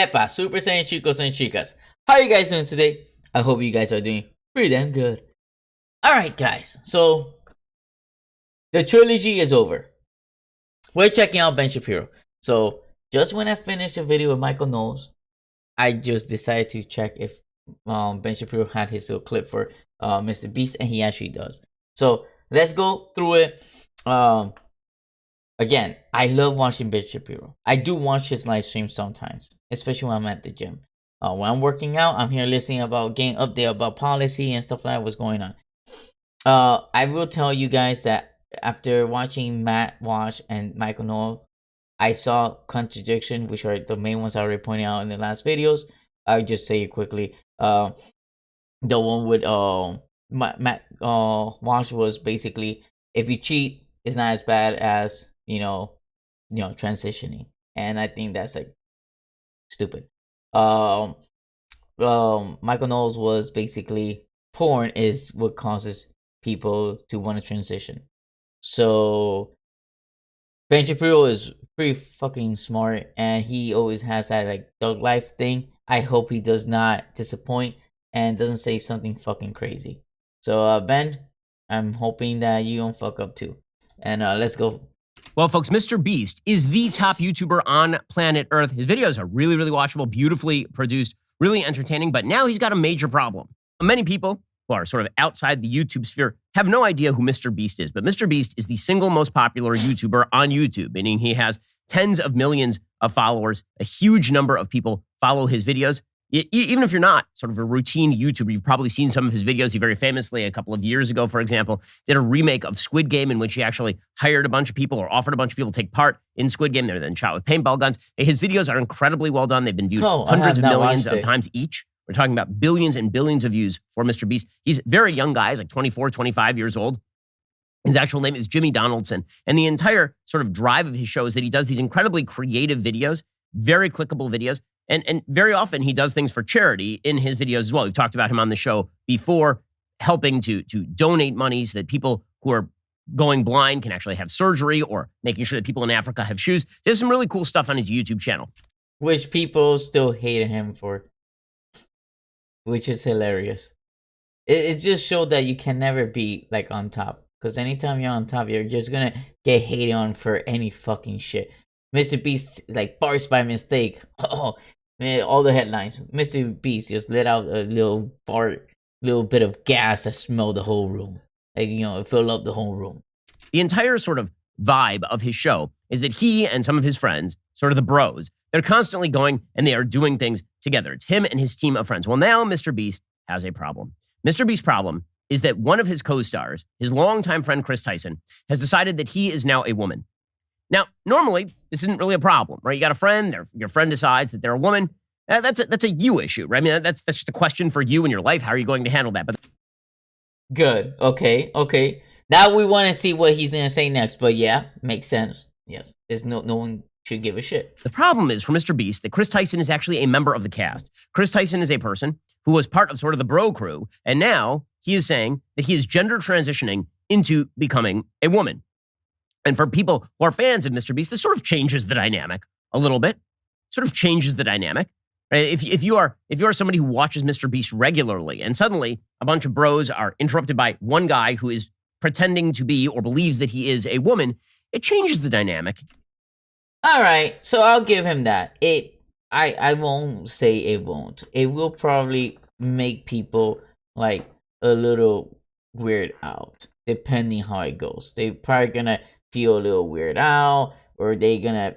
Epa, Super Saiyan chicos and chicas. How are you guys doing today? I hope you guys are doing pretty damn good. Alright guys, so the trilogy is over. We're checking out Ben Shapiro. So just when I finished the video with Michael Knowles, I just decided to check if Ben Shapiro had his little clip for Mr. Beast, and he actually does. So let's go through it. Again, I love watching Ben Shapiro. I do watch his live streams sometimes, especially when I'm at the gym. When I'm working out, I'm here listening about getting update about policy and stuff like that, what's going on. I will tell you guys that after watching Matt Wash and Michael Noel, I saw contradiction, which are the main ones I already pointed out in the last videos. I'll just say it quickly. The one with Matt Wash was basically, if you cheat, it's not as bad as transitioning, and I think that's like stupid. Michael Knowles was basically, porn is what causes people to want to transition. So Ben Shapiro is pretty fucking smart, and he always has that like thug life thing. I hope he does not disappoint and doesn't say something fucking crazy. So Ben, I'm hoping that you don't fuck up too. And let's go. Well, folks, Mr. Beast is the top YouTuber on planet Earth. His videos are really, really watchable, beautifully produced, really entertaining, but now he's got a major problem. Many people who are sort of outside the YouTube sphere have no idea who Mr. Beast is, but Mr. Beast is the single most popular YouTuber on YouTube, meaning he has tens of millions of followers. A huge number of people follow his videos. Even if you're not sort of a routine YouTuber, you've probably seen some of his videos. He very famously, a couple of years ago, for example, did a remake of Squid Game in which he actually hired a bunch of people or offered a bunch of people to take part in Squid Game. They were then shot with paintball guns. His videos are incredibly well done. They've been viewed hundreds of millions of times each. We're talking about billions and billions of views for Mr. Beast. He's a very young guy. He's like 24, 25 years old. His actual name is Jimmy Donaldson. And the entire sort of drive of his show is that he does these incredibly creative videos, very clickable videos. And very often he does things for charity in his videos as well. We've talked about him on the show before, helping to donate money so that people who are going blind can actually have surgery, or making sure that people in Africa have shoes. There's some really cool stuff on his YouTube channel, which people still hate him for, which is hilarious. It just showed that you can never be like on top, because anytime you're on top, you're just gonna get hated on for any fucking shit. Mr. Beast like farts by mistake. Oh man, all the headlines. Mr. Beast just let out a little fart, little bit of gas that smelled the whole room. Like, it filled up the whole room. The entire sort of vibe of his show is that he and some of his friends, sort of the bros, they're constantly going and they are doing things together. It's him and his team of friends. Well, now Mr. Beast has a problem. Mr. Beast's problem is that one of his co-stars, his longtime friend Chris Tyson, has decided that he is now a woman. Now, normally, this isn't really a problem, right? You got a friend, your friend decides that they're a woman. That's a you issue, right? I mean, that's just a question for you in your life. How are you going to handle that? But good. Okay. Now we want to see what he's going to say next. But yeah, makes sense. Yes. There's no one should give a shit. The problem is for Mr. Beast that Chris Tyson is actually a member of the cast. Chris Tyson is a person who was part of sort of the bro crew. And now he is saying that he is gender transitioning into becoming a woman. And for people who are fans of Mr. Beast, this sort of changes the dynamic a little bit. Sort of changes the dynamic. Right? If you are somebody who watches Mr. Beast regularly, and suddenly a bunch of bros are interrupted by one guy who is pretending to be or believes that he is a woman, it changes the dynamic. All right, so I'll give him that. I won't say it won't. It will probably make people like a little weird out, depending how it goes. They probably gonna feel a little weird out, or they gonna,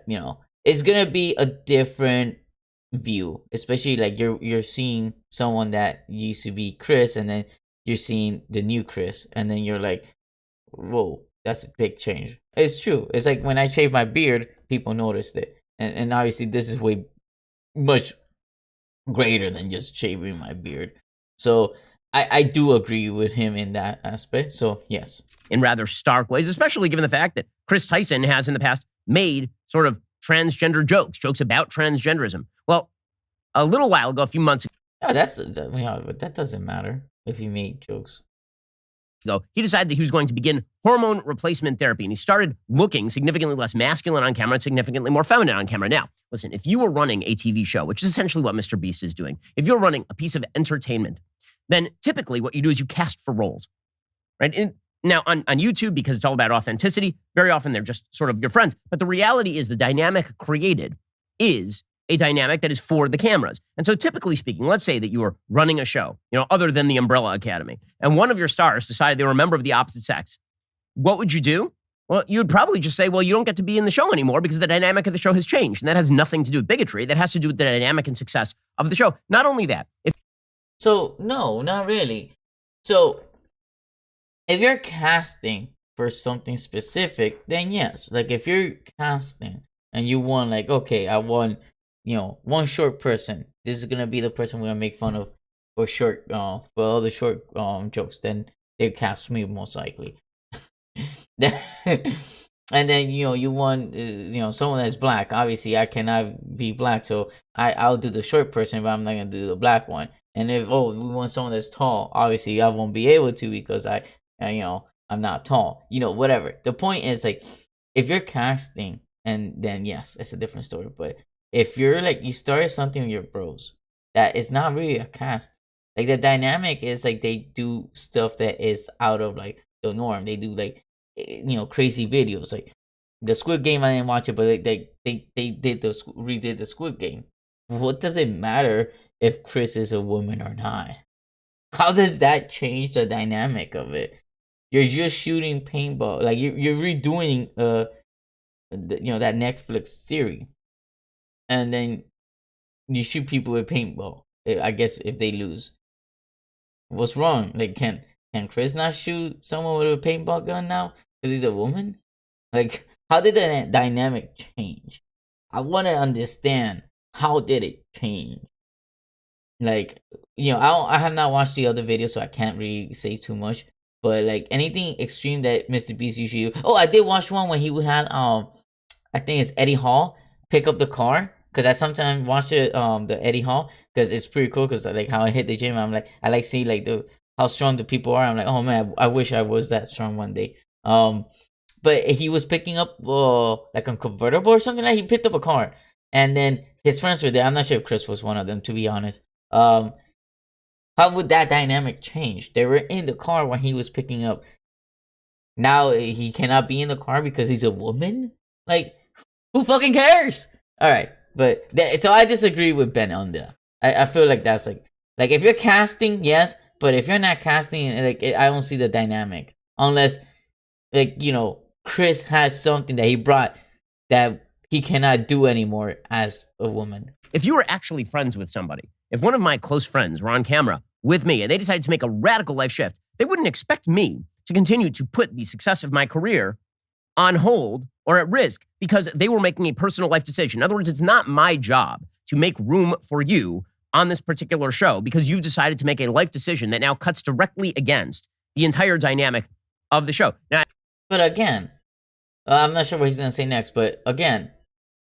it's gonna be a different view, especially like you're seeing someone that used to be Chris, and then you're seeing the new Chris, and then you're like, whoa, that's a big change. It's true. It's like when I shaved my beard, people noticed it, and obviously this is way much greater than just shaving my beard. So I do agree with him in that aspect. So yes, in rather stark ways, especially given the fact that Chris Tyson has in the past made sort of transgender jokes about transgenderism. Well, a little while ago, a few months ago. Oh, but that doesn't matter if you make jokes. ago, he decided that he was going to begin hormone replacement therapy, and he started looking significantly less masculine on camera and significantly more feminine on camera. Now, listen, if you were running a TV show, which is essentially what Mr. Beast is doing, if you're running a piece of entertainment, then typically what you do is you cast for roles, right? Now, on YouTube, because it's all about authenticity, very often they're just sort of your friends. But the reality is the dynamic created is a dynamic that is for the cameras. And so typically speaking, let's say that you are running a show, other than the Umbrella Academy, and one of your stars decided they were a member of the opposite sex. What would you do? Well, you would probably just say, well, you don't get to be in the show anymore because the dynamic of the show has changed. And that has nothing to do with bigotry. That has to do with the dynamic and success of the show. Not only that. So, no, not really. So, if you're casting for something specific, then yes. Like, if you're casting and you want, like, okay, I want, one short person. This is gonna be the person we're gonna make fun of for all the short jokes. Then they cast me most likely. And then you want someone that's black. Obviously, I cannot be black, so I'll do the short person, but I'm not gonna do the black one. And if we want someone that's tall, obviously I won't be able to because I'm not tall. Whatever. The point is, like, if you're casting, and then yes, it's a different story. But if you're like, you started something with your bros, that is not really a cast. Like, the dynamic is like they do stuff that is out of like the norm. They do like crazy videos. Like the Squid Game, I didn't watch it, but they redid the Squid Game. What does it matter if Chris is a woman or not? How does that change the dynamic of it? You're just shooting paintball. Like you're redoing that Netflix series, and then you shoot people with paintball. I guess if they lose, what's wrong? Like, can Chris not shoot someone with a paintball gun now because he's a woman? Like, how did the dynamic change? I want to understand, how did it change? Like, I have not watched the other video, so I can't really say too much. But like anything extreme that Mr. Beast usually do. Oh, I did watch one when he had I think it's Eddie Hall pick up the car, because I sometimes watch it the Eddie Hall because it's pretty cool, because like how I hit the gym, I like seeing like how strong the people are. I'm like, oh man, I wish I was that strong one day. But he was picking up like a convertible or something. Like, he picked up a car, and then his friends were there. I'm not sure if Chris was one of them, to be honest. How would that dynamic change? They were in the car when he was picking up. Now he cannot be in the car because he's a woman? Like, who fucking cares? Alright, but so I disagree with Ben on that. I feel like that's like if you're casting, yes, but if you're not casting, like, I don't see the dynamic. Unless, like, Chris has something that he brought that he cannot do anymore as a woman. If you were actually friends with somebody, if one of my close friends were on camera with me and they decided to make a radical life shift, they wouldn't expect me to continue to put the success of my career on hold or at risk because they were making a personal life decision. In other words, it's not my job to make room for you on this particular show because you've decided to make a life decision that now cuts directly against the entire dynamic of the show. Now, but again, I'm not sure what he's going to say next, but again,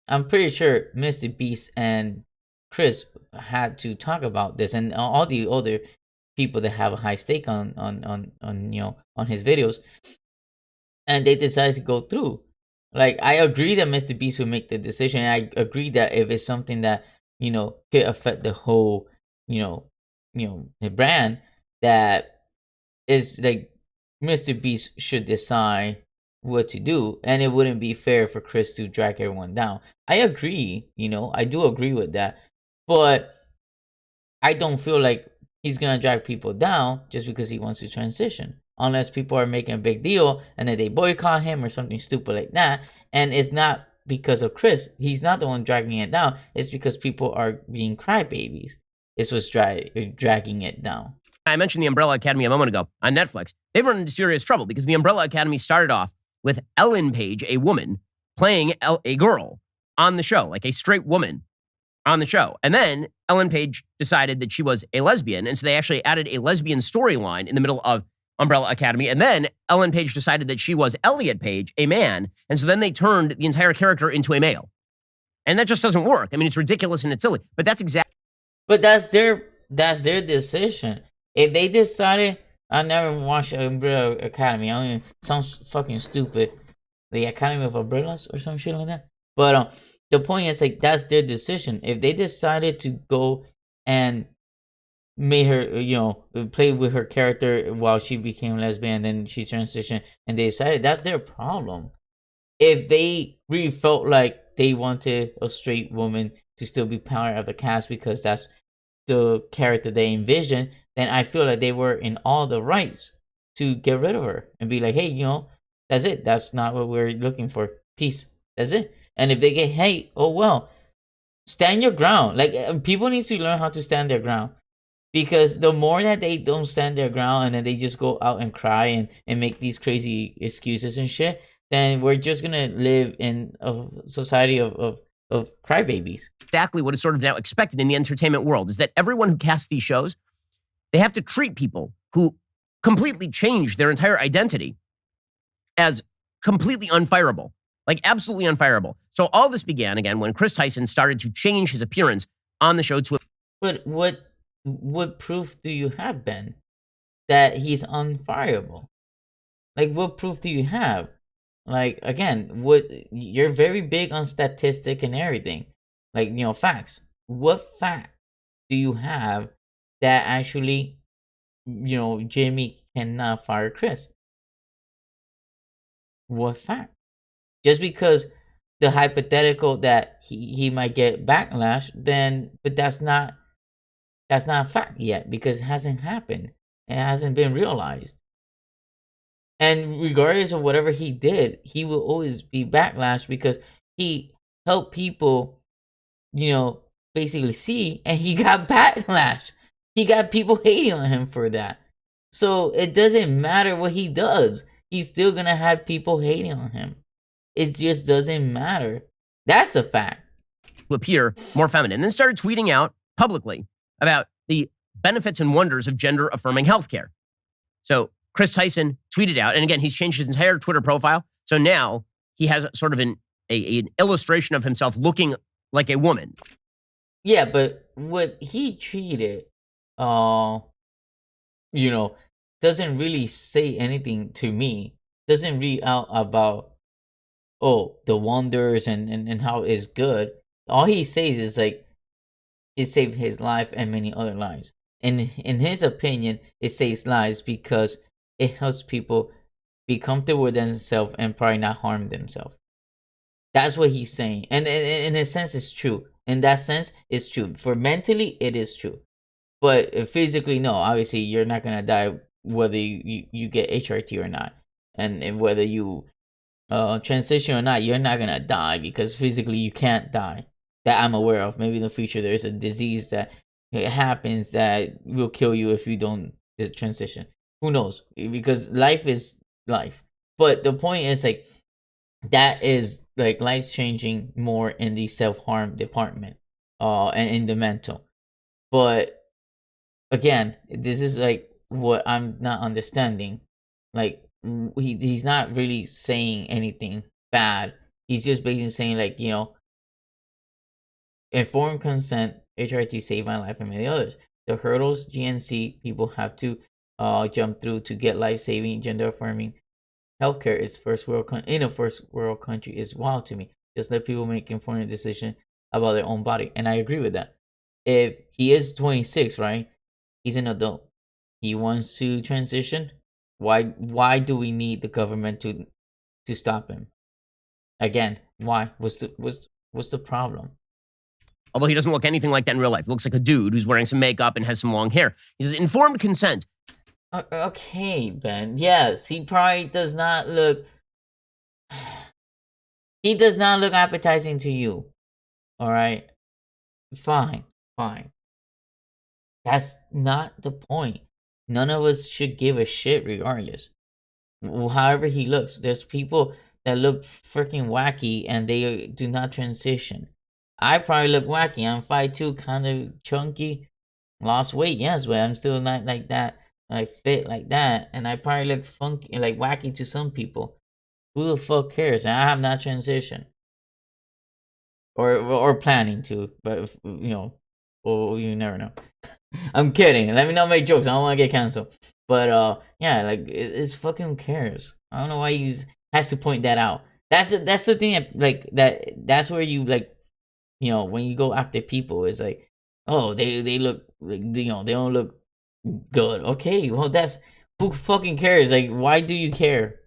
I'm pretty sure Mr. Beast and Chris had to talk about this, and all the other people that have a high stake on his videos, and they decided to go through. Like, I agree that Mr. Beast would make the decision. I agree that if it's something that could affect the whole brand, that is like Mr. Beast should decide what to do, and it wouldn't be fair for Chris to drag everyone down. I agree, I do agree with that, but I don't feel like he's gonna drag people down just because he wants to transition, unless people are making a big deal and then they boycott him or something stupid like that. And it's not because of Chris. He's not the one dragging it down. It's because people are being crybabies. This was dragging it down. I mentioned the Umbrella Academy a moment ago on Netflix. They've run into serious trouble because the Umbrella Academy started off with Ellen Page, a woman, playing a girl on the show, like a straight woman on the show. And then Ellen Page decided that she was a lesbian, and so they actually added a lesbian storyline in the middle of Umbrella Academy. And then Ellen Page decided that she was Elliot Page, a man, and so then they turned the entire character into a male. And that just doesn't work. I mean, it's ridiculous and it's silly, but that's exactly... But that's their decision. If they decided, I never watched Umbrella Academy. I mean, sounds fucking stupid. The Academy of Umbrellas or some shit like that. But the point is like that's their decision. If they decided to go and made her, play with her character while she became lesbian, then she transitioned, and they decided that's their problem. If they really felt like they wanted a straight woman to still be part of the cast because that's the character they envisioned, then I feel like they were in all the rights to get rid of her and be like, hey, that's it. That's not what we're looking for. Peace. That's it. And if they get hate, oh well, stand your ground. Like people need to learn how to stand their ground. Because the more that they don't stand their ground and then they just go out and cry and make these crazy excuses and shit, then we're just gonna live in a society of crybabies. Exactly what is sort of now expected in the entertainment world is that everyone who casts these shows, they have to treat people who completely change their entire identity as completely unfireable, like absolutely unfireable. So all this began again when Chris Tyson started to change his appearance on the show to. But what proof do you have, Ben, that he's unfireable? Like, what proof do you have? Like, again, you're very big on statistic and everything, like facts. What fact do you have that actually, Jimmy cannot fire Chris? What fact? Just because the hypothetical that he might get backlash, then but that's not a fact yet because it hasn't happened. It hasn't been realized. And regardless of whatever he did, he will always be backlash because he helped people, basically see, and he got backlash. He got people hating on him for that. So it doesn't matter what he does. He's still going to have people hating on him. It just doesn't matter. That's the fact. To appear more feminine, then started tweeting out publicly about the benefits and wonders of gender-affirming healthcare. So Chris Tyson tweeted out, and again, he's changed his entire Twitter profile. So now he has sort of an illustration of himself looking like a woman. Yeah, but what he tweeted, doesn't really say anything to me. Doesn't read out about, the wonders and how it's good. All he says is like, it saved his life and many other lives. And in his opinion, it saves lives because it helps people be comfortable with themselves and probably not harm themselves. That's what he's saying. And in a sense, it's true. In that sense, it's true. For mentally, it is true. But physically, no. Obviously, you're not going to die whether you get HRT or not. And whether you transition or not, you're not going to die because physically you can't die. That I'm aware of. Maybe in the future there's a disease that it happens that will kill you if you don't transition. Who knows? Because life is life. But the point is like that is like life changing more in the self-harm department and in the mental. But again, this is like what I'm not understanding. Like he's not really saying anything bad. He's just basically saying like, informed consent, HRT saved my life and many others. The hurdles GNC people have to jump through to get life-saving, gender-affirming healthcare is in a first world country is wild to me. Just let people make informed decision about their own body, and I agree with that. If he is 26, right? He's an adult. He wants to transition. Why do we need the government to stop him? Again, why? What's the problem? Although he doesn't look anything like that in real life. He looks like a dude who's wearing some makeup and has some long hair. He says informed consent. Okay, Ben. Yes, he probably does not look. He does not look appetizing to you. All right. Fine. That's not the point. None of us should give a shit regardless. However he looks. There's people that look freaking wacky and they do not transition. I probably look wacky. I'm 5'2", kind of chunky. Lost weight, yes, but I'm still not like that. Like fit like that, and I probably look funky, like wacky to some people. Who the fuck cares? And I have not transitioned, or planning to, but if, well, you never know. I'm kidding. Let me not make jokes. I don't want to get canceled. But yeah, like it's fucking who cares. I don't know why he has to point that out. That's the thing that, like, that's where you, like, when you go after people, it's like, oh, they look like, they don't look good. Okay, well, that's, who fucking cares? Like, why do you care?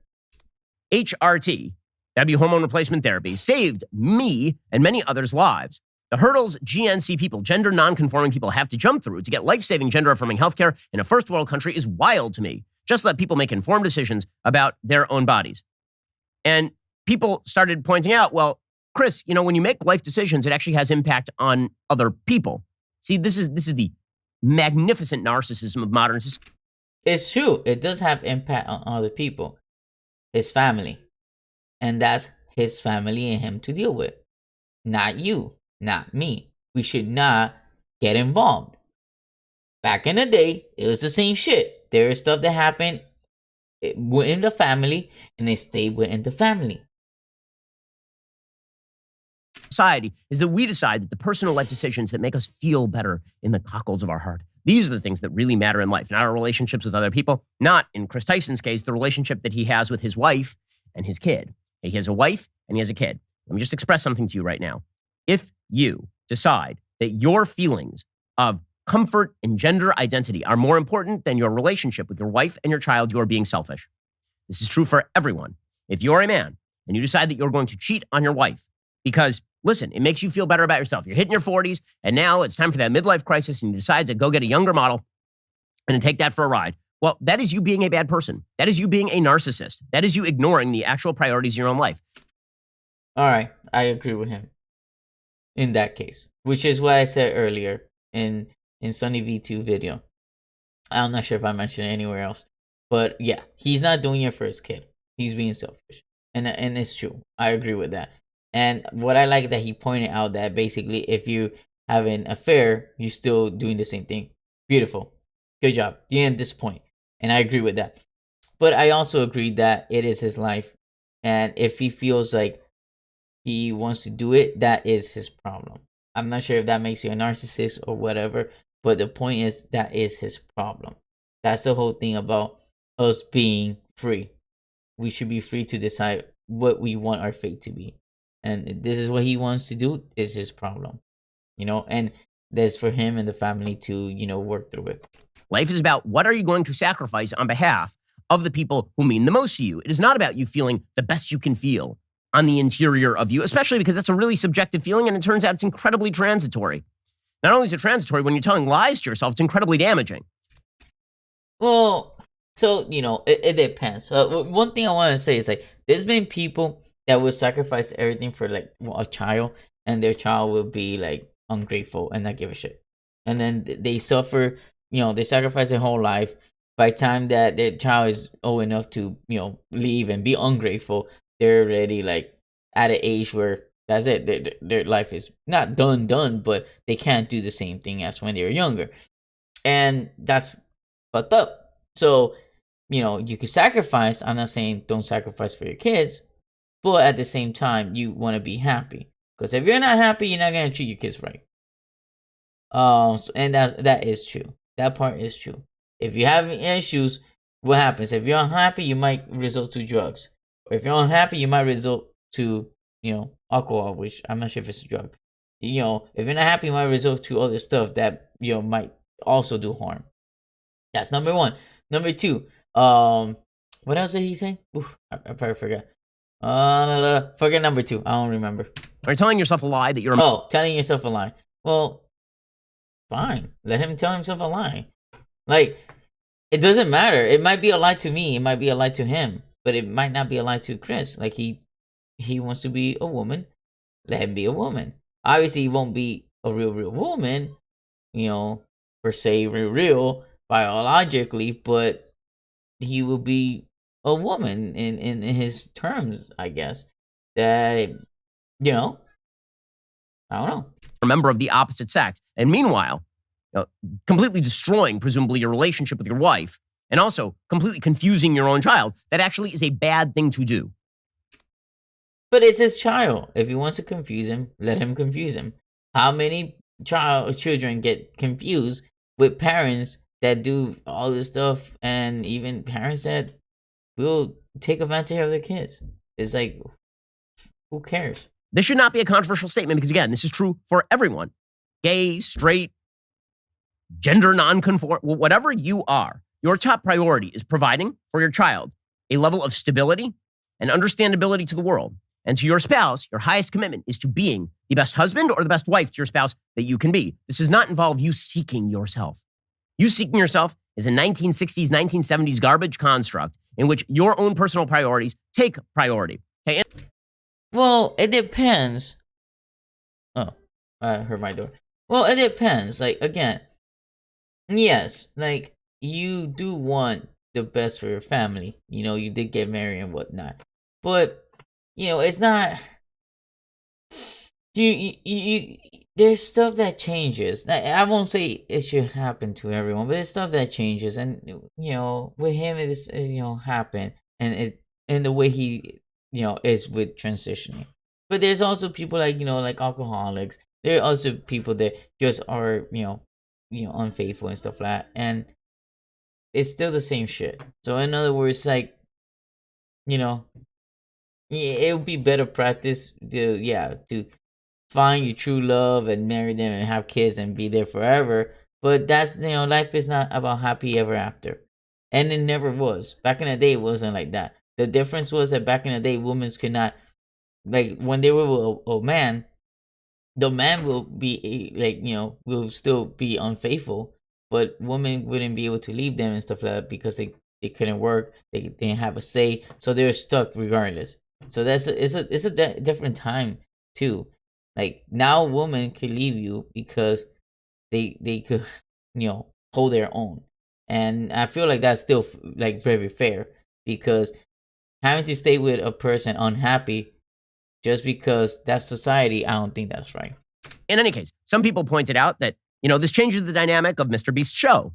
HRT, that'd be hormone replacement therapy, saved me and many others' lives. The hurdles GNC people, gender non-conforming people, have to jump through to get life-saving, gender-affirming healthcare in a first world country is wild to me. Just let people make informed decisions about their own bodies. And people started pointing out, well, Chris, when you make life decisions, it actually has impact on other people. See, this is the magnificent narcissism of modern society. It's true. It does have impact on other people. His family. And that's his family and him to deal with. Not you. Not me. We should not get involved. Back in the day, it was the same shit. There is stuff that happened within the family, and they stayed within the family. Society is that we decide that the personal life decisions that make us feel better in the cockles of our heart, these are the things that really matter in life, not our relationships with other people, not, in Chris Tyson's case, the relationship that he has with his wife and his kid. He has a wife and he has a kid. Let me just express something to you right now. If you decide that your feelings of comfort and gender identity are more important than your relationship with your wife and your child, you are being selfish. This is true for everyone. If you're a man and you decide that you're going to cheat on your wife because, listen, it makes you feel better about yourself. You're hitting your 40s, and now it's time for that midlife crisis, and you decide to go get a younger model and take that for a ride. Well, that is you being a bad person. That is you being a narcissist. That is you ignoring the actual priorities in your own life. All right, I agree with him in that case, which is what I said earlier in Sunny V2 video. I'm not sure if I mentioned it anywhere else, but yeah, he's not doing it for his kid. He's being selfish, and it's true. I agree with that. And what I like that he pointed out that basically, if you have an affair, you're still doing the same thing. Beautiful, good job. You didn't disappoint, and I agree with that. But I also agree that it is his life, and if he feels like he wants to do it, that is his problem. I'm not sure if that makes you a narcissist or whatever, but the point is that is his problem. That's the whole thing about us being free. We should be free to decide what we want our fate to be. And this is what he wants to do, is his problem. And that's for him and the family to, work through it. Life is about what are you going to sacrifice on behalf of the people who mean the most to you. It is not about you feeling the best you can feel on the interior of you, especially because that's a really subjective feeling, and it turns out it's incredibly transitory. Not only is it transitory, when you're telling lies to yourself, it's incredibly damaging. Well, so, it depends. One thing I want to say is, like, there's been people that will sacrifice everything for, like, a child, and their child will be, like, ungrateful and not give a shit. And then they suffer, they sacrifice their whole life. By the time that their child is old enough to, leave and be ungrateful, they're already, like, at an age where that's it. Their life is not done, but they can't do the same thing as when they were younger. And that's fucked up. So, you can sacrifice. I'm not saying don't sacrifice for your kids, but at the same time, you want to be happy. Because if you're not happy, you're not going to treat your kids right. And that is true. That part is true. If you have issues, what happens? If you're unhappy, you might resort to drugs. Or if you're unhappy, you might resort to, alcohol, which I'm not sure if it's a drug. If you're not happy, you might resort to other stuff that, might also do harm. That's number one. Number two, what else did he say? Oof, I probably forgot. Forget number two. I don't remember. Are you telling yourself a lie that you're... Oh, telling yourself a lie. Well, fine. Let him tell himself a lie. Like, it doesn't matter. It might be a lie to me. It might be a lie to him. But it might not be a lie to Chris. Like, he wants to be a woman. Let him be a woman. Obviously, he won't be a real woman, per se, real, biologically, but he will be a woman in his terms, I guess. That, I don't know. A member of the opposite sex. And meanwhile, completely destroying, presumably, your relationship with your wife, and also completely confusing your own child. That actually is a bad thing to do. But it's his child. If he wants to confuse him, let him confuse him. How many children get confused with parents that do all this stuff, and even parents that will take advantage of their kids. It's like, who cares? This should not be a controversial statement because, again, this is true for everyone. Gay, straight, gender nonconform, whatever you are, your top priority is providing for your child a level of stability and understandability to the world. And to your spouse, your highest commitment is to being the best husband or the best wife to your spouse that you can be. This does not involve you seeking yourself. You seeking yourself is a 1960s, 1970s garbage construct in which your own personal priorities take priority. Okay? Well, it depends. Oh, I heard my door. Well, it depends. Like, again, yes, like, you do want the best for your family. You know, you did get married and whatnot. But, you know, it's not. You there's stuff that changes. I won't say it should happen to everyone, but there's stuff that changes, and you know, with him, it is, you know, happen, and the way he, you know, is with transitioning. But there's also people like, you know, like alcoholics. There are also people that just are, you know, unfaithful and stuff like that, and it's still the same shit. So in other words, like, you know, it would be better practice to find your true love and marry them and have kids and be there forever. But that's, you know, life is not about happy ever after, and it never was. Back in the day, it wasn't like that. The difference was that back in the day, women could not, like, when they were with a man, the man will be, like, you know, will still be unfaithful, but women wouldn't be able to leave them and stuff like that because they couldn't work, they didn't have a say, so they were stuck regardless. So it's a different time too. Like, now women can leave you because they could, you know, hold their own, and I feel like that's still like very fair, because having to stay with a person unhappy just because that's society, I don't think that's right. In any case, some people pointed out that, you know, this changes the dynamic of Mr. Beast's show.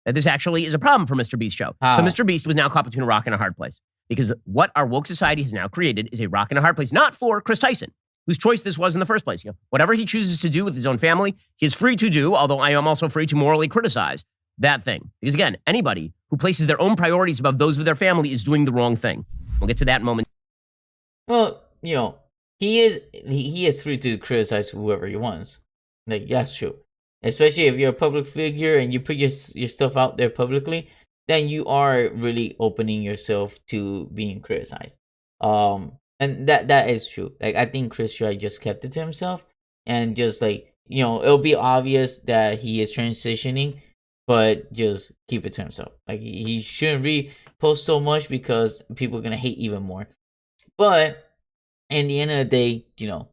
That this actually is a problem for Mr. Beast's show. How? So Mr. Beast was now caught between a rock and a hard place, because what our woke society has now created is a rock and a hard place, not for Chris Tyson, whose choice this was in the first place. You know, whatever he chooses to do with his own family, he is free to do, although I am also free to morally criticize that thing. Because again, anybody who places their own priorities above those of their family is doing the wrong thing. We'll get to that in a moment. Well, you know, he is free to criticize whoever he wants. Like, that's true. Especially if you're a public figure and you put your stuff out there publicly, then you are really opening yourself to being criticized. And that is true. Like, I think Chris should have just kept it to himself, and just, like, you know, it'll be obvious that he is transitioning, but just keep it to himself. Like, he shouldn't repost so much because people are gonna hate even more. But in the end of the day, you know,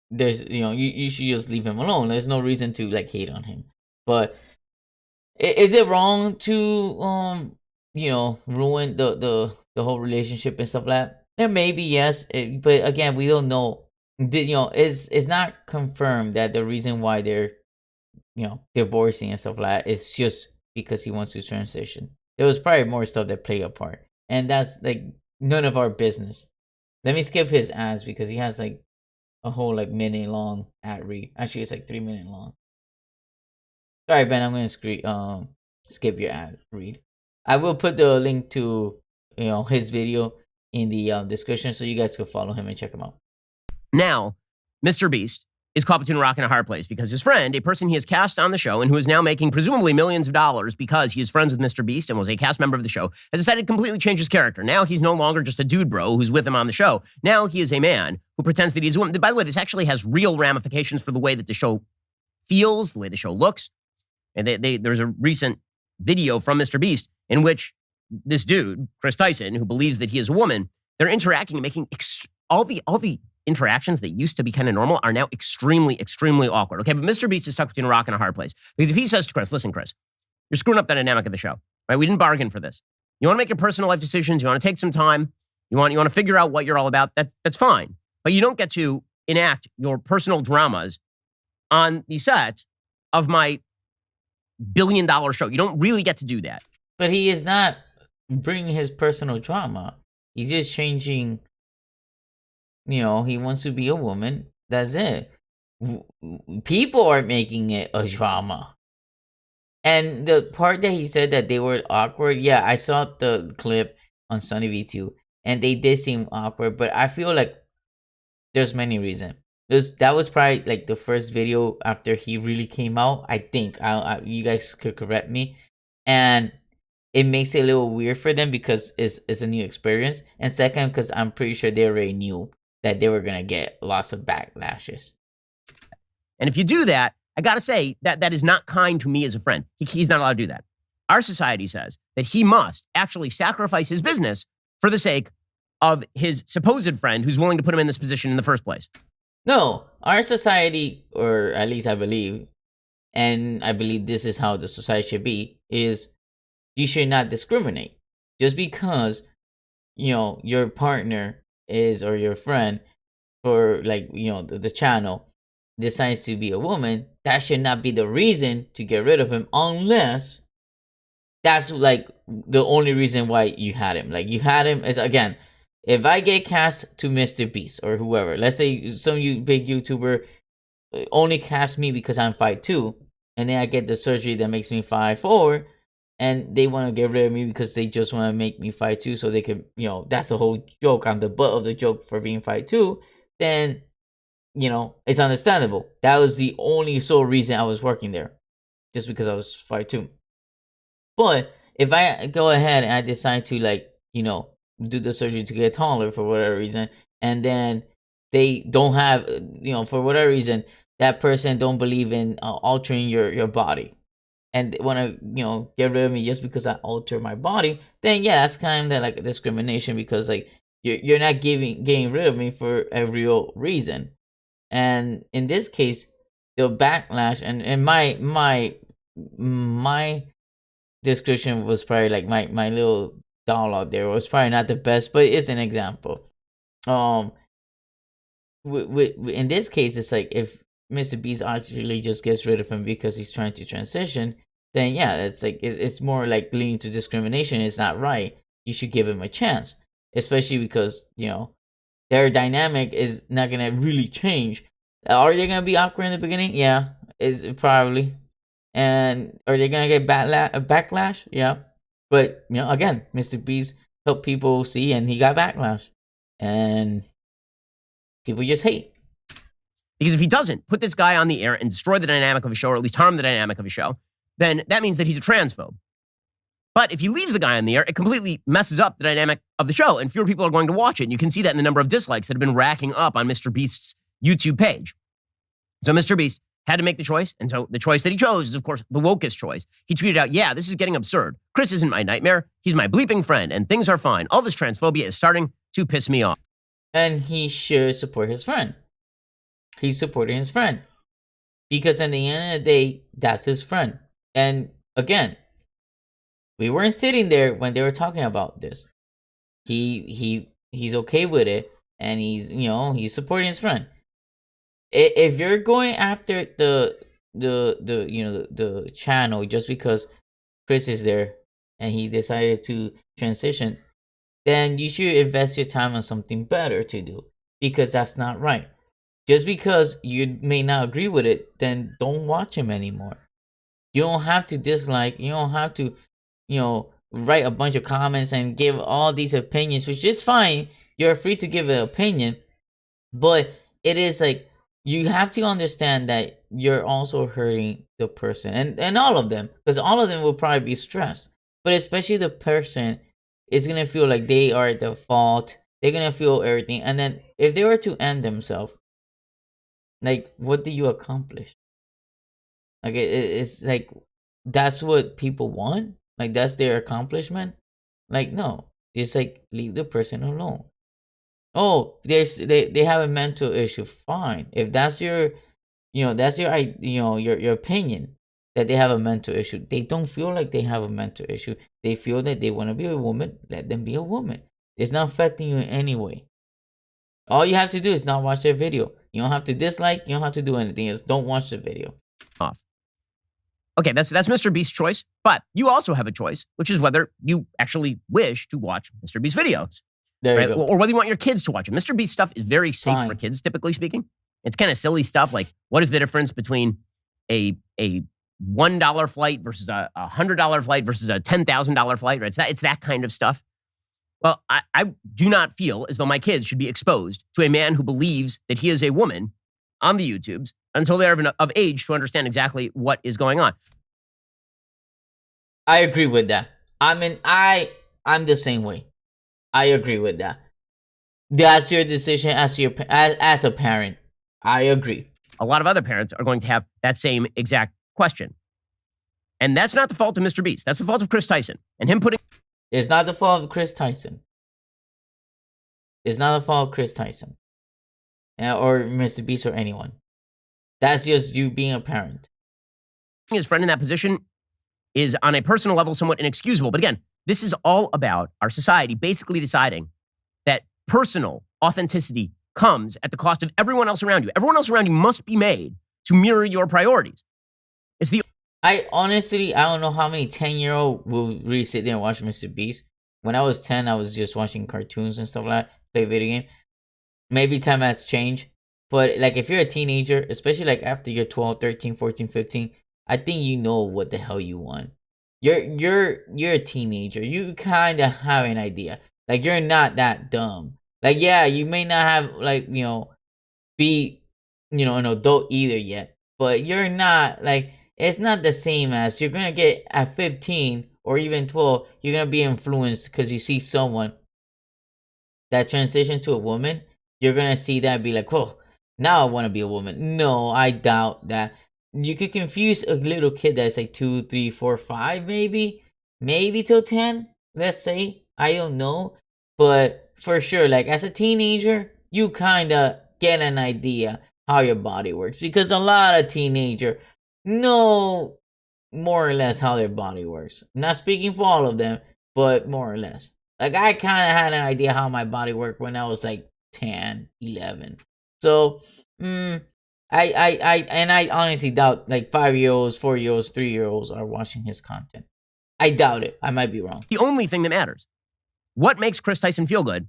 there's, you know, you should just leave him alone. There's no reason to, like, hate on him. But is it wrong to you know, ruin the whole relationship and stuff like that? There may be, yes, but again, we don't know. You know, it's not confirmed that the reason why they're, you know, divorcing and stuff like that is just because he wants to transition. There was probably more stuff that play a part, and that's, like, none of our business. Let me skip his ads because he has, like, a whole, like, minute long ad read. Actually, it's like 3 minute long. Sorry, Ben, I'm gonna skip your ad read. I will put the link to, you know, his video in the description so you guys can follow him and check him out. Now, Mr. Beast is caught between a rock and a hard place because his friend, a person he has cast on the show and who is now making presumably millions of dollars because he is friends with Mr. Beast and was a cast member of the show, has decided to completely change his character. Now he's no longer just a dude bro who's with him on the show. Now he is a man who pretends that he's a woman. By the way, this actually has real ramifications for the way that the show feels, the way the show looks. And there's a recent video from Mr. Beast in which this dude, Chris Tyson, who believes that he is a woman, they're interacting and making all the interactions that used to be kind of normal are now extremely, extremely awkward. Okay, but Mr. Beast is stuck between a rock and a hard place. Because if he says to Chris, listen, Chris, you're screwing up the dynamic of the show, right? We didn't bargain for this. You want to make your personal life decisions. You want to take some time. You want to figure out what you're all about. That's fine. But you don't get to enact your personal dramas on the set of my billion-dollar show. You don't really get to do that. But he is not bringing his personal drama. He's just changing. You know, he wants to be a woman. That's it. People are making it a drama. And the part that he said that they were awkward, yeah, I saw the clip on Sunny V2, and they did seem awkward. But I feel like there's many reasons. That was probably like the first video after he really came out. I think you guys could correct me, and it makes it a little weird for them because it's a new experience. And second, because I'm pretty sure they already knew that they were gonna get lots of backlashes. And if you do that, I got to say that is not kind to me as a friend. He's not allowed to do that. Our society says that he must actually sacrifice his business for the sake of his supposed friend who's willing to put him in this position in the first place. No, our society, or at least I believe, and I believe this is how the society should be, is you should not discriminate. Just because, your partner is, or your friend, for like, the channel decides to be a woman, that should not be the reason to get rid of him, unless that's like the only reason why you had him. Like, you had him as, again, if I get cast to Mr. Beast or whoever, let's say some big YouTuber only cast me because I'm 5'2", and then I get the surgery that makes me 5'4", and they want to get rid of me because they just want to make me 5'2", so they can, that's the whole joke. I'm the butt of the joke for being 5'2", then, it's understandable. That was the only sole reason I was working there, just because I was 5'2". But if I go ahead and I decide to, like, do the surgery to get taller for whatever reason, and then they don't have, for whatever reason, that person don't believe in altering your body, and want to, get rid of me just because I alter my body, then yeah, that's kind of like a discrimination, because like you're not getting rid of me for a real reason. And in this case, the backlash and my description was probably like my little doll out there was probably not the best, but it's an example. In this case, it's like if Mr. Beast actually just gets rid of him because he's trying to transition, then yeah, it's like it's more like leading to discrimination. It's not right. You should give him a chance, especially because their dynamic is not gonna really change. Are they gonna be awkward in the beginning? Yeah, is probably. And are they gonna get backlash? Yeah, but again, Mr. Beast helped people see, and he got backlash, and people just hate. Because if he doesn't put this guy on the air and destroy the dynamic of a show, or at least harm the dynamic of a show, then that means that he's a transphobe. But if he leaves the guy on the air, it completely messes up the dynamic of the show, and fewer people are going to watch it. And you can see that in the number of dislikes that have been racking up on Mr. Beast's YouTube page. So Mr. Beast had to make the choice, and so the choice that he chose is, of course, the wokest choice. He tweeted out, "Yeah, this is getting absurd. Chris isn't my nightmare. He's my bleeping friend, and things are fine. All this transphobia is starting to piss me off." And he should support his friend. He's supporting his friend, because at the end of the day, that's his friend. And again, we weren't sitting there when they were talking about this. He's okay with it, and he's supporting his friend. If you're going after the channel just because Chris is there and he decided to transition, then you should invest your time on something better to do, because that's not right. Just because you may not agree with it, then don't watch him anymore. You don't have to dislike. You don't have to, write a bunch of comments and give all these opinions, which is fine. You're free to give an opinion, but it is like, you have to understand that you're also hurting the person, and all of them, because all of them will probably be stressed, but especially the person is gonna feel like they are at the fault. They're gonna feel everything, and then if they were to end themselves, like, what do you accomplish? Like, it's like, that's what people want. Like, that's their accomplishment. Like, no, it's like, leave the person alone. Oh, they have a mental issue. Fine. If that's your, that's your opinion, that they have a mental issue. They don't feel like they have a mental issue. They feel that they want to be a woman. Let them be a woman. It's not affecting you in any way. All you have to do is not watch their video. You don't have to dislike. You don't have to do anything. Just don't watch the video. Off. Okay, that's Mr. Beast's choice, but you also have a choice, which is whether you actually wish to watch Mr. Beast videos. There right? you go. Or whether you want your kids to watch it. Mr. Beast stuff is very safe for kids, typically speaking. It's kind of silly stuff, like what is the difference between a $1 flight versus a $100 flight versus a $10,000 flight, right? It's that kind of stuff. Well, I do not feel as though my kids should be exposed to a man who believes that he is a woman on the YouTubes until they're of age to understand exactly what is going on. I agree with that. I mean, I'm the same way. I agree with that. That's your decision as as a parent. I agree. A lot of other parents are going to have that same exact question. And that's not the fault of Mr. Beast. That's the fault of Chris Tyson and him putting. It's not the fault of Chris Tyson. It's not the fault of Chris Tyson. Or Mr. Beast or anyone. That's just you being a parent. His friend in that position is on a personal level somewhat inexcusable. But again, this is all about our society basically deciding that personal authenticity comes at the cost of everyone else around you. Everyone else around you must be made to mirror your priorities. I honestly, I don't know how many 10-year-old will really sit there and watch Mr. Beast. When I was 10, I was just watching cartoons and stuff like that, play video game. Maybe time has changed. But like if you're a teenager, especially like after you're 12, 13, 14, 15, I think you know what the hell you want. You're a teenager. You kind of have an idea. Like you're not that dumb. Like yeah, you may not have like, be, an adult either yet, but you're not like it's not the same as you're going to get at 15 or even 12, you're going to be influenced because you see someone that transition to a woman. You're going to see that and be like, "Oh, now I want to be a woman." No, I doubt that. You could confuse a little kid that's like 2, 3, 4, 5, maybe till 10. Let's say, I don't know, but for sure, like as a teenager, you kind of get an idea how your body works because a lot of teenagers know more or less how their body works. I'm not speaking for all of them, but more or less. Like I kind of had an idea how my body worked when I was like 10, 11. So, I honestly doubt like 5-year-olds, 4-year-olds, 3-year-olds are watching his content. I doubt it. I might be wrong. The only thing that matters, what makes Chris Tyson feel good,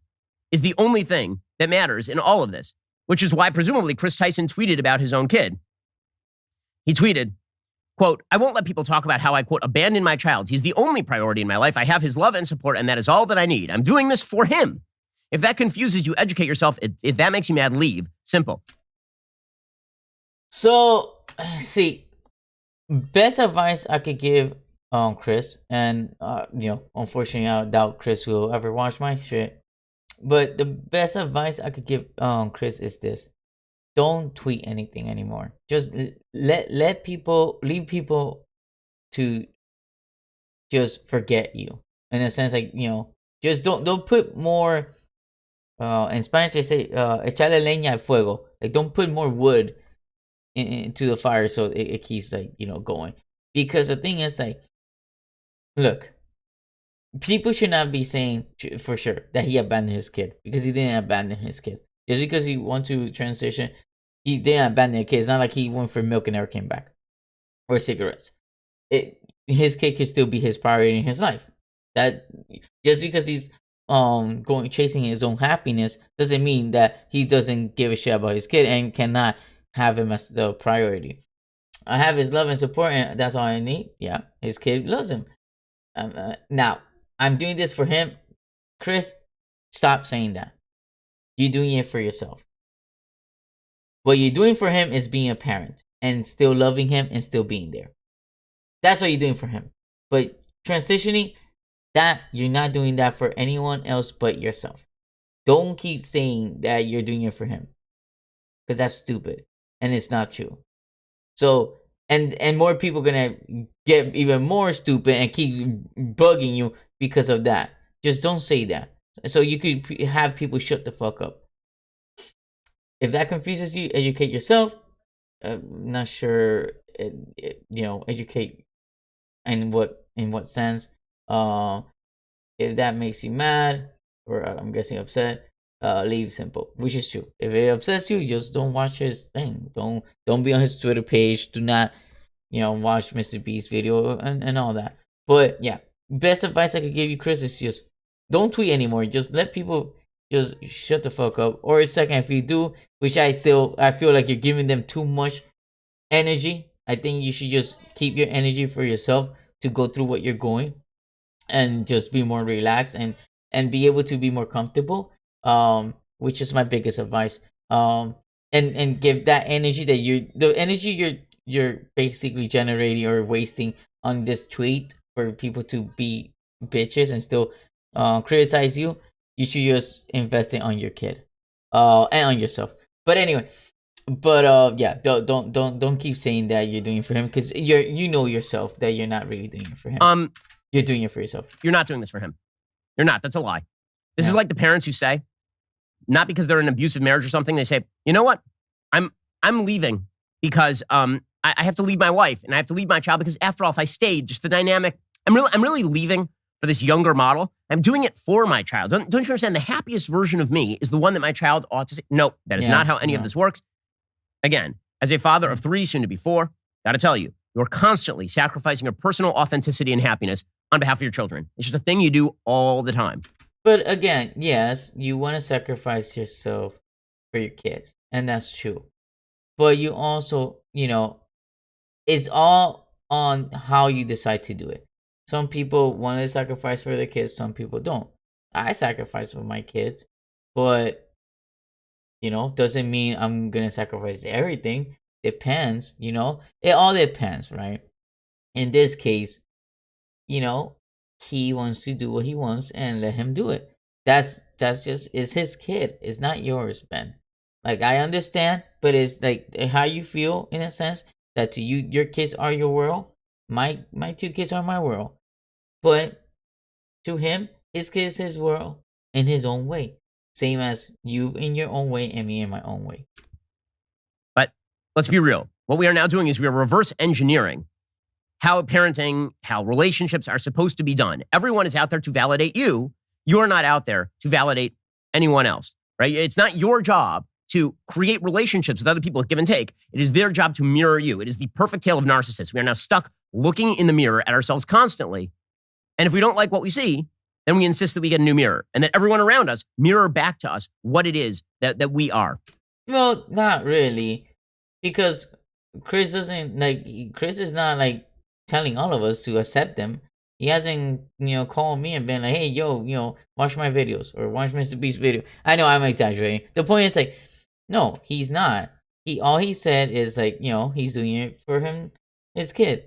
is the only thing that matters in all of this, which is why presumably Chris Tyson tweeted about his own kid. He tweeted, quote, "I won't let people talk about how I, quote, abandoned my child. He's the only priority in my life. I have his love and support, and that is all that I need. I'm doing this for him. If that confuses you, educate yourself. If that makes you mad, leave. Simple." So, see, best advice I could give Chris, and unfortunately I doubt Chris will ever watch my shit. But the best advice I could give Chris is this: don't tweet anything anymore. Just leave people to just forget you. In a sense, like just don't put more. In Spanish they say echarle leña al fuego. Like don't put more wood into the fire so it keeps like going. Because the thing is like, look, people should not be saying for sure that he abandoned his kid, because he didn't abandon his kid. Just because he wants to transition, he didn't abandon the kid. It's not like he went for milk and never came back, or cigarettes. His kid could still be his priority in his life. That just because he's going chasing his own happiness doesn't mean that he doesn't give a shit about his kid and cannot have him as the priority. I have his love and support, and that's all I need. Yeah, his kid loves him. Now, I'm doing this for him. Chris, stop saying that. You're doing it for yourself. What you're doing for him is being a parent and still loving him and still being there. That's what you're doing for him. But transitioning, that you're not doing that for anyone else but yourself. Don't keep saying that you're doing it for him, because that's stupid and it's not true. So, and more people gonna get even more stupid and keep bugging you because of that. Just don't say that. So you could have people shut the fuck up. If that confuses you, educate yourself. I'm not sure, educate in what sense. If that makes you mad, or I'm guessing upset, leave. Simple, which is true. If it upsets you, just don't watch his thing. Don't be on his Twitter page. Do not, watch Mr. Beast's video and all that. But yeah, best advice I could give you, Chris, is just don't tweet anymore. Just let people just shut the fuck up. Or second, if you do, which I feel like you're giving them too much energy, I think you should just keep your energy for yourself to go through what you're going, and just be more relaxed, and be able to be more comfortable, which is my biggest advice. And give that energy that the energy you're basically generating or wasting on this tweet for people to be bitches and still criticize you. You should just invest it on your kid, and on yourself. But anyway, but yeah, don't keep saying that you're doing it for him, because you know yourself that you're not really doing it for him. You're doing it for yourself. You're not doing this for him. You're not. That's a lie. This Yeah. is like the parents who say, not because they're in an abusive marriage or something, they say, you know what? I'm leaving because I have to leave my wife and I have to leave my child, because after all, if I stayed, just the dynamic, I'm really leaving for this younger model. I'm doing it for my child. Don't you understand? The happiest version of me is the one that my child ought to see. No, that is not how any of this works. Again, as a father of 3, soon to be 4, got to tell you, you're constantly sacrificing your personal authenticity and happiness on behalf of your children. It's just a thing you do all the time. But again, yes, you want to sacrifice yourself for your kids, and that's true. But you also, it's all on how you decide to do it. Some people want to sacrifice for their kids, some people don't. I sacrifice for my kids, but doesn't mean I'm gonna sacrifice everything. Depends, it all depends, right? In this case, he wants to do what he wants, and let him do it. That's just, it's his kid. It's not yours, Ben. Like, I understand, but it's like how you feel, in a sense, that to you, your kids are your world. My 2 kids are my world. But to him, his kid is his world in his own way. Same as you in your own way and me in my own way. But let's be real. What we are now doing is we are reverse engineering how parenting, how relationships are supposed to be done. Everyone is out there to validate you. You're not out there to validate anyone else, right? It's not your job to create relationships with other people with give and take. It is their job to mirror you. It is the perfect tale of narcissists. We are now stuck looking in the mirror at ourselves constantly. And if we don't like what we see, then we insist that we get a new mirror, and that everyone around us mirror back to us what it is that we are. Well, not really, because Chris is not like telling all of us to accept them. He hasn't, called me and been like, hey, yo, watch my videos or watch Mr. Beast's video. I know I'm exaggerating. The point is, like, no, he's not. All he said is, like, he's doing it for his kid.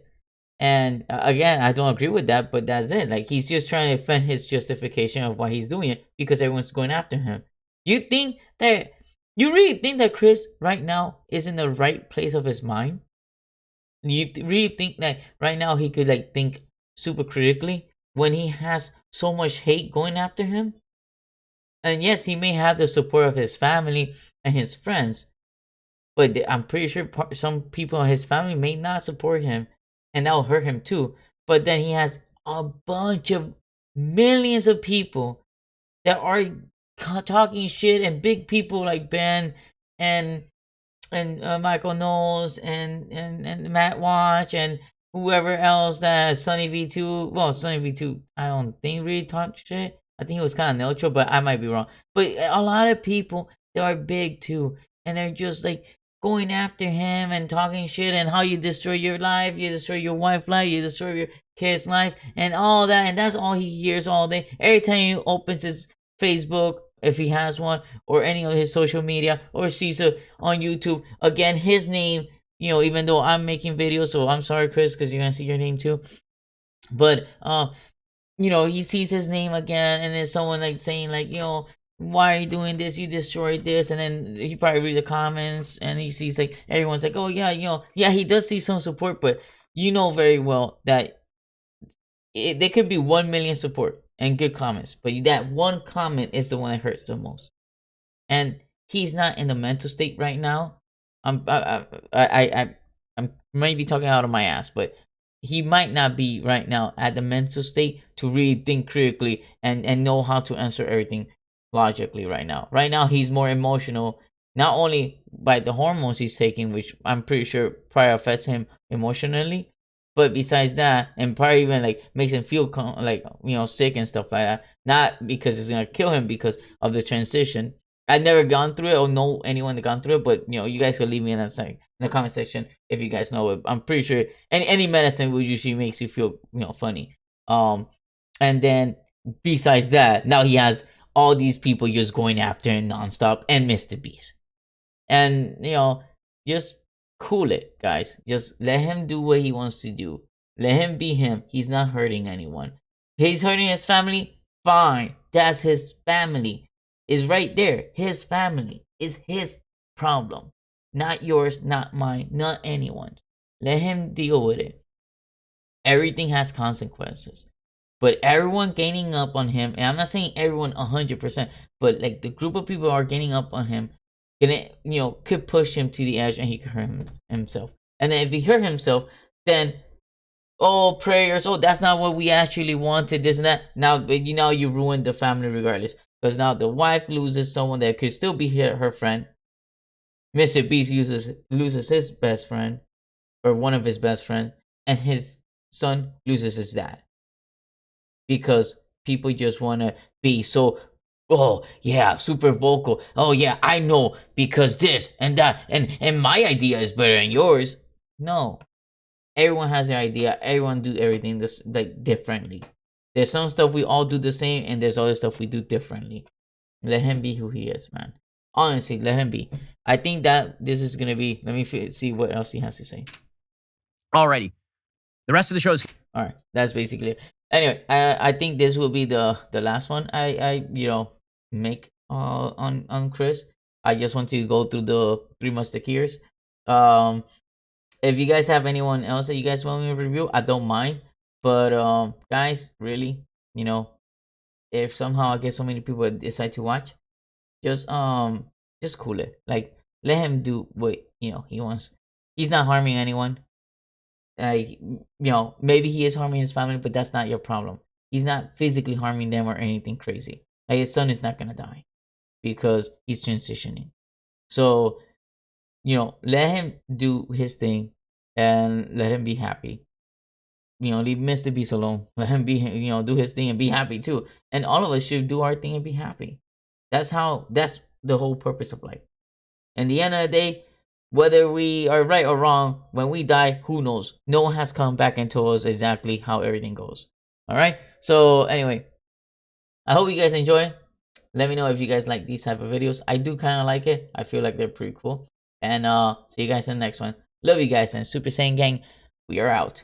And again, I don't agree with that, but that's it. Like, he's just trying to defend his justification of why he's doing it, because everyone's going after him. You really think that Chris right now is in the right place of his mind? You really think that right now he could, like, think super critically when he has so much hate going after him? And yes, he may have the support of his family and his friends, but I'm pretty sure some people in his family may not support him, and that will hurt him too. But then he has a bunch of millions of people that are talking shit, and big people like Ben and Michael Knowles and Matt Watch and whoever else, that Sunny V2. Well, Sunny V2, I don't think really talked shit. I think he was kind of neutral, but I might be wrong. But a lot of people that are big too, and they're just like going after him and talking shit, and how you destroy your life, you destroy your wife's life, you destroy your kid's life, and all that. And that's all he hears all day. Every time he opens his Facebook, if he has one, or any of his social media, or sees it on YouTube, again, his name, even though I'm making videos, so I'm sorry, Chris, because you're gonna see your name too. But he sees his name again, and there's someone like saying, like, why are you doing this? You destroyed this. And then he probably read the comments, and he sees, like, everyone's like, oh yeah, yeah, he does see some support, but very well that there could be 1 million support and good comments, but that one comment is the one that hurts the most. And he's not in the mental state right now. I'm maybe talking out of my ass, but he might not be right now at the mental state to really think critically and know how to answer everything logically right now. Right now, he's more emotional, not only by the hormones he's taking, which I'm pretty sure probably affects him emotionally, but besides that, and probably even like makes him feel sick and stuff like that. Not because it's gonna kill him because of the transition, I've never gone through it or know anyone that gone through it, but you guys can leave me in the comment section if you guys know it. I'm pretty sure any medicine will usually makes you feel funny. And then besides that, now he has all these people just going after him nonstop and Mr. Beast. And just cool it, guys. Just let him do what he wants to do. Let him be him. He's not hurting anyone. He's hurting his family. Fine, that's his family. Is right there. His family is his problem, not yours, not mine, not anyone's. Let him deal with it. Everything has consequences. But everyone gaining up on him, and I'm not saying everyone 100%, but like the group of people are gaining up on him, could push him to the edge and he could hurt himself. And then if he hurt himself, then prayers, that's not what we actually wanted, this and that. Now you ruined the family regardless. Because now the wife loses someone that could still be her friend. Mr. Beast loses his best friend, or one of his best friends, and his son loses his dad. Because people just want to be so, super vocal. Oh yeah, I know because this and that, and my idea is better than yours. No, everyone has their idea. Everyone do everything this differently. There's some stuff we all do the same, and there's other stuff we do differently. Let him be who he is, man. Honestly, let him be. I think that this is gonna be. Let me see what else he has to say. Alrighty, the rest of the show is. All right, that's basically it. Anyway, I think this will be the last one I make on Chris. I just want to go through the Three Musketeers. If you guys have anyone else that you guys want me to review, I don't mind. But guys, really, if somehow I get so many people decide to watch, just cool it. Like, let him do what he wants. He's not harming anyone. Like, maybe he is harming his family, but that's not your problem. He's not physically harming them or anything crazy. Like, his son is not gonna die because he's transitioning. So, let him do his thing and let him be happy. Leave Mr. Beast alone. Let him be, do his thing and be happy too. And all of us should do our thing and be happy. That's the whole purpose of life. In the end of the day, whether we are right or wrong, when we die, who knows? No one has come back and told us exactly how everything goes. All right. So anyway, I hope you guys enjoy. Let me know if you guys like these type of videos. I do kind of like it. I feel like they're pretty cool. And see you guys in the next one. Love you guys, and Super Saiyan Gang, we are out.